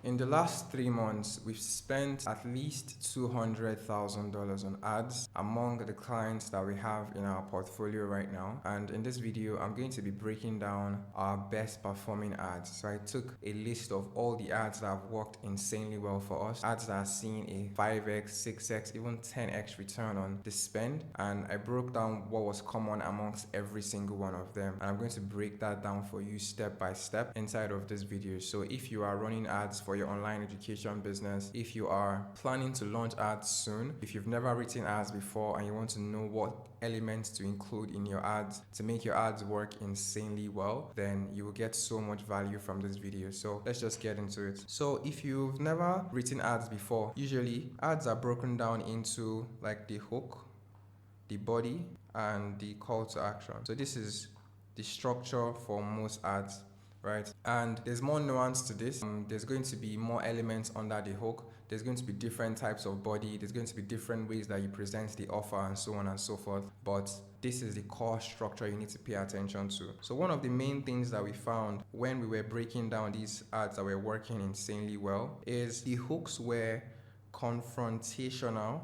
In the last 3 months, we've spent at least $200,000 on ads among the clients that we have in our portfolio right now. And in this video, I'm going to be breaking down our best performing ads. So I took a list of all the ads that have worked insanely well for us, ads that are seeing a 5x, 6x, even 10x return on the spend. And I broke down what was common amongst every single one of them. And I'm going to break that down for you step by step inside of this video. So if you are running ads for your online education business, if you are planning to launch ads soon, if you've never written ads before and you want to know what elements to include in your ads to make your ads work insanely well, then you will get so much value from this video. So let's just get into it. So if you've never written ads before, usually ads are broken down into like the hook, the body, and the call to action. So this is the structure for most ads, right? And there's more nuance to this. There's going to be more elements under the hook. There's going to be different types of body. There's going to be different ways that you present the offer and so on and so forth. But this is the core structure you need to pay attention to. So one of the main things that we found when we were breaking down these ads that were working insanely well is the hooks were confrontational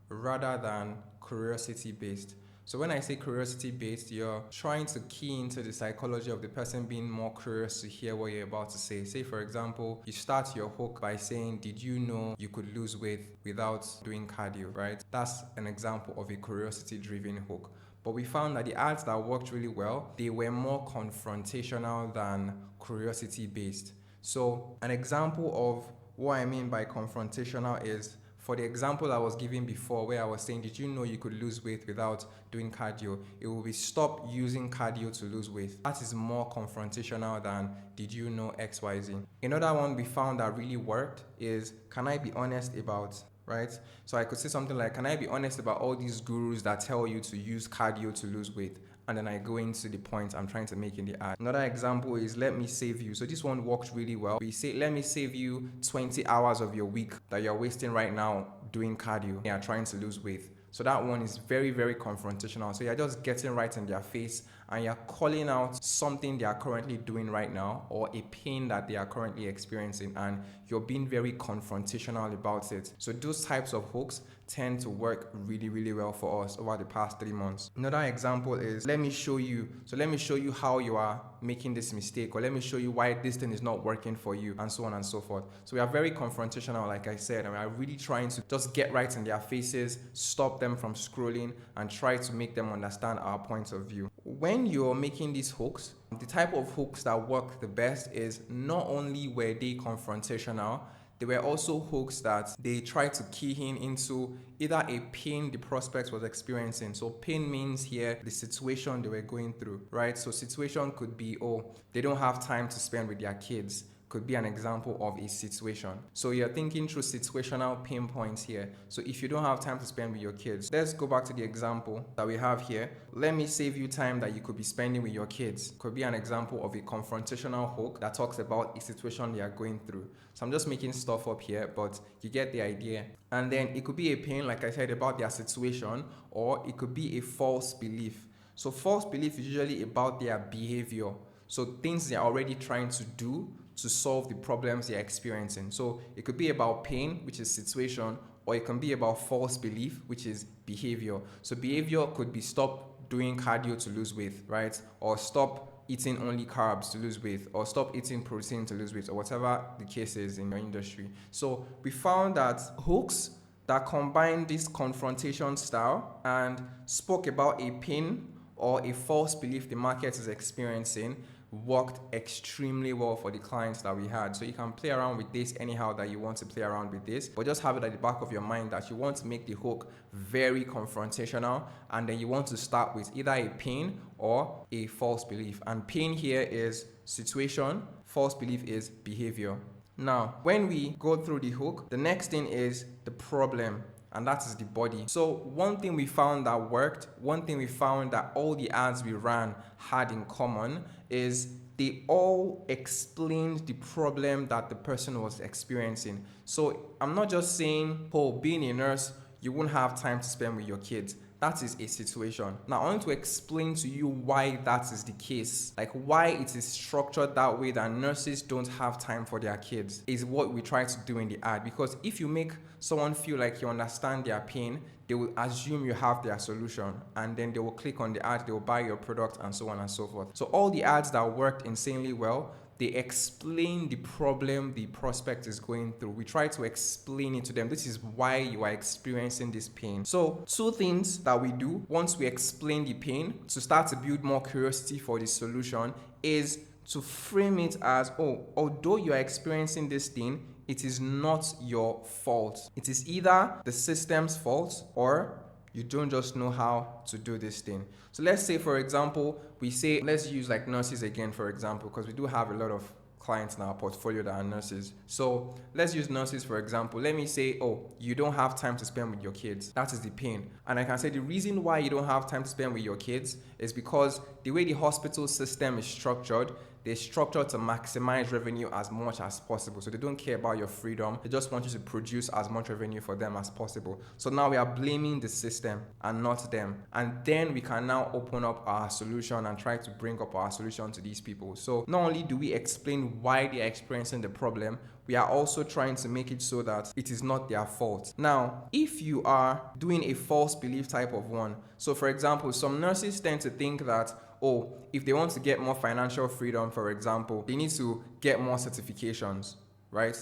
rather than curiosity based. So when I say curiosity based, you're trying to key into the psychology of the person being more curious to hear what you're about to say. Say for example, you start your hook by saying, did you know you could lose weight without doing cardio, right? That's an example of a curiosity driven hook. But we found that the ads that worked really well, they were more confrontational than curiosity based. So an example of what I mean by confrontational is, for the example I was giving before where I was saying, did you know you could lose weight without doing cardio? It will be stop using cardio to lose weight. That is more confrontational than did you know XYZ. Another one we found that really worked is, can I be honest about, right? So I could say something like, can I be honest about all these gurus that tell you to use cardio to lose weight? And then I go into the point I'm trying to make in the ad. Another example is, let me save you. So this one works really well. We say, let me save you 20 hours of your week that you're wasting right now doing cardio. You're trying to lose weight. So that one is very, very confrontational. So you're just getting right in their face and you're calling out something they are currently doing right now or a pain that they are currently experiencing, and you're being very confrontational about it. So those types of hooks tend to work really, really well for us over the past 3 months. Another example is, let me show you. So let me show you how you are making this mistake, or let me show you why this thing is not working for you, and so on and so forth. So we are very confrontational, like I said, and we are really trying to just get right in their faces, stop them from scrolling, and try to make them understand our point of view. When you're making these hooks, the type of hooks that work the best is, not only were they confrontational, there were also hooks that they tried to key in into either a pain the prospect was experiencing. So pain means here the situation they were going through, right? So situation could be, oh, they don't have time to spend with their kids. Could be an example of a situation. So you're thinking through situational pain points here. So if you don't have time to spend with your kids, let's go back to the example that we have here. Let me save you time that you could be spending with your kids. Could be an example of a confrontational hook that talks about a situation they are going through. So I'm just making stuff up here, but you get the idea. And then it could be a pain, like I said, about their situation, or it could be a false belief. So false belief is usually about their behavior. So things they're already trying to do to solve the problems they're experiencing. So it could be about pain, which is situation, or it can be about false belief, which is behavior. So behavior could be stop doing cardio to lose weight, right? Or stop eating only carbs to lose weight, or stop eating protein to lose weight, or whatever the case is in your industry. So we found that hooks that combine this confrontation style and spoke about a pain or a false belief the market is experiencing worked extremely well for the clients that we had. So you can play around with this anyhow that you want to play around with this, but just have it at the back of your mind that you want to make the hook very confrontational, and then you want to start with either a pain or a false belief. And pain here is situation, false belief is behavior. Now, when we go through the hook, the next thing is the problem, and that is the body. So one thing we found that worked, one thing we found that all the ads we ran had in common is they all explained the problem that the person was experiencing. So I'm not just saying, oh, being a nurse, you won't have time to spend with your kids. That is a situation. Now, I want to explain to you why that is the case. Like why it is structured that way, that nurses don't have time for their kids, is what we try to do in the ad. Because if you make someone feel like you understand their pain, they will assume you have their solution, and then they will click on the ad, they will buy your product, and so on and so forth. So all the ads that worked insanely well, they explain the problem the prospect is going through. We try to explain it to them. This is why you are experiencing this pain. So 2 things that we do once we explain the pain to start to build more curiosity for the solution is to frame it as, oh, although you are experiencing this thing, it is not your fault. It is either the system's fault or you don't just know how to do this thing. So let's say, for example, let's use like nurses again, for example, because we do have a lot of clients in our portfolio that are nurses. So let's use nurses, for example. Let me say, oh, you don't have time to spend with your kids. That is the pain. And I can say the reason why you don't have time to spend with your kids is because the way the hospital system is structured, they're structured to maximize revenue as much as possible. So they don't care about your freedom. They just want you to produce as much revenue for them as possible. So now we are blaming the system and not them. And then we can now open up our solution and try to bring up our solution to these people. So not only do we explain why they're experiencing the problem, we are also trying to make it so that it is not their fault. Now, if you are doing a false belief type of one, so for example, some nurses tend to think that, oh, if they want to get more financial freedom, for example, they need to get more certifications, right?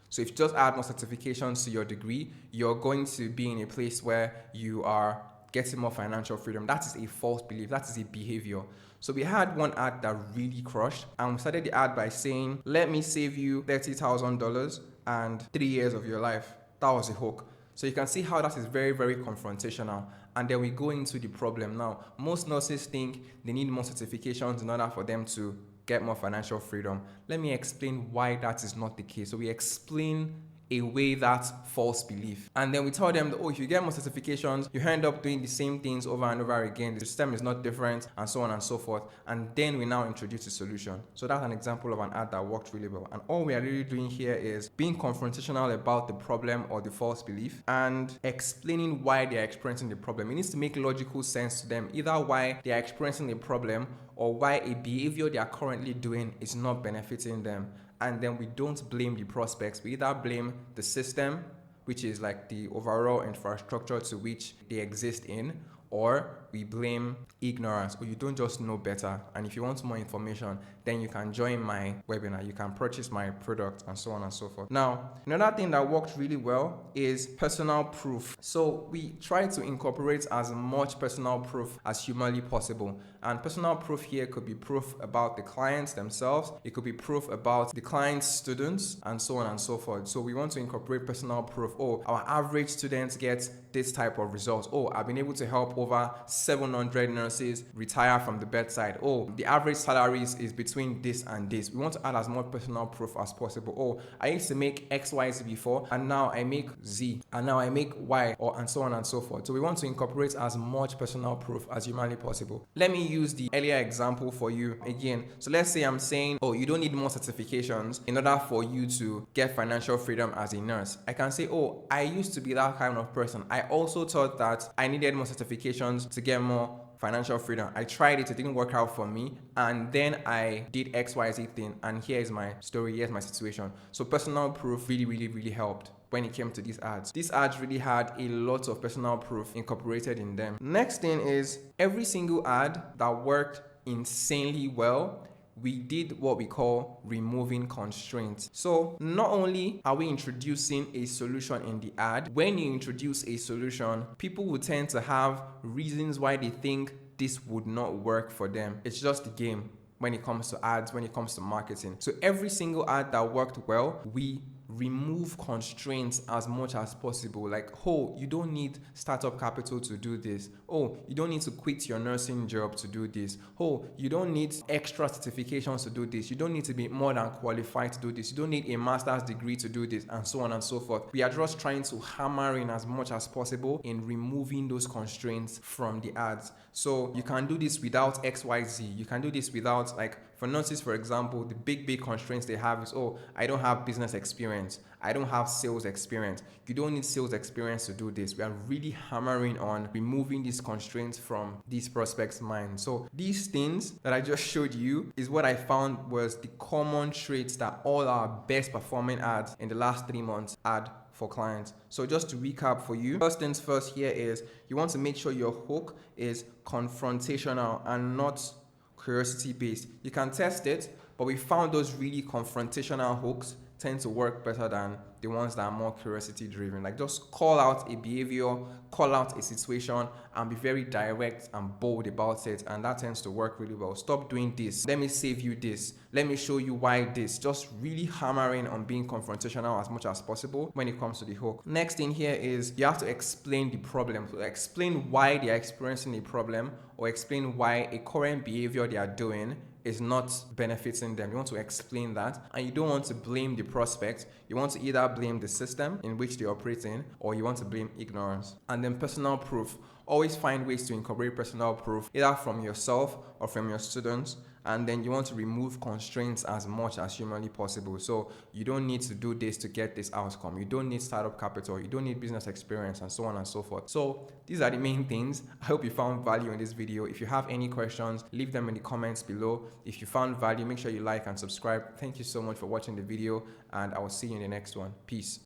So if you just add more certifications to your degree, you're going to be in a place where you are getting more financial freedom. That is a false belief. That is a behavior. So we had one ad that really crushed, and we started the ad by saying, let me save you $30,000 and 3 years of your life. That was a hook. So you can see how that is very, very confrontational. And then we go into the problem. Now, most nurses think they need more certifications in order for them to get more financial freedom. Let me explain why that is not the case. So we explain away that false belief. And then we tell them that, oh, if you get more certifications, you end up doing the same things over and over again. The system is not different, and so on and so forth. And then we now introduce a solution. So that's an example of an ad that worked really well. And all we are really doing here is being confrontational about the problem or the false belief and explaining why they're experiencing the problem. It needs to make logical sense to them, either why they're experiencing the problem or why a behavior they are currently doing is not benefiting them. And then we don't blame the prospects. We either blame the system, which is like the overall infrastructure to which they exist in, or we blame ignorance, or you don't just know better. And if you want more information, then you can join my webinar, you can purchase my product, and so on and so forth. Now, another thing that worked really well is personal proof. So we try to incorporate as much personal proof as humanly possible. And personal proof here could be proof about the clients themselves, it could be proof about the client's students, and so on and so forth. So we want to incorporate personal proof. Oh, our average students get this type of results. Oh, I've been able to help over 700 nurses retire from the bedside. Oh, the average salaries is between this and this. We want to add as much personal proof as possible. Oh, I used to make XYZ before, and now I make Z, and now I make Y, and so on and so forth. So we want to incorporate as much personal proof as humanly possible. Let me use the earlier example for you again. So let's say I'm saying, oh, you don't need more certifications in order for you to get financial freedom as a nurse. I can say, oh, I used to be that kind of person. I also thought that I needed more certifications to get more financial freedom. I tried it didn't work out for me, and then I did XYZ thing, and here's my story, here's my situation. So personal proof really helped when it came to these ads. These ads really had a lot of personal proof incorporated in them. Next thing is, every single ad that worked insanely well, we did what we call removing constraints. So not only are we introducing a solution in the ad, when you introduce a solution, people will tend to have reasons why they think this would not work for them. It's just the game when it comes to ads, when it comes to marketing. So every single ad that worked well, we remove constraints as much as possible. Like, oh, you don't need startup capital to do this. Oh, you don't need to quit your nursing job to do this. Oh, you don't need extra certifications to do this. You don't need to be more than qualified to do this. You don't need a master's degree to do this, and so on and so forth. We are just trying to hammer in as much as possible in removing those constraints from the ads. So you can do this without XYZ. You can do this without like For nurses, for example, the big constraints they have is, oh, I don't have business experience. I don't have sales experience. You don't need sales experience to do this. We are really hammering on removing these constraints from these prospects' minds. So these things that I just showed you is what I found was the common traits that all our best performing ads in the last 3 months had for clients. So just to recap for you, first things first here is you want to make sure your hook is confrontational and not curiosity based. You can test it, but we found those really confrontational hooks tend to work better than the ones that are more curiosity driven. Like just call out a behavior, call out a situation, and be very direct and bold about it, and that tends to work really well. Stop doing this, let me save you this, let me show you why this. Just really hammering on being confrontational as much as possible when it comes to the hook. Next thing here is you have to explain the problem. So explain why they are experiencing a problem, or explain why a current behavior they are doing is not benefiting them. You want to explain that, and you don't want to blame the prospect. You want to either blame the system in which they operate in, or you want to blame ignorance. And then personal proof. Always find ways to incorporate personal proof, either from yourself or from your students. And then you want to remove constraints as much as humanly possible. So you don't need to do this to get this outcome. You don't need startup capital. You don't need business experience, and so on and so forth. So these are the main things. I hope you found value in this video. If you have any questions, leave them in the comments below. If you found value, make sure you like and subscribe. Thank you so much for watching the video, and I will see you in the next one. Peace.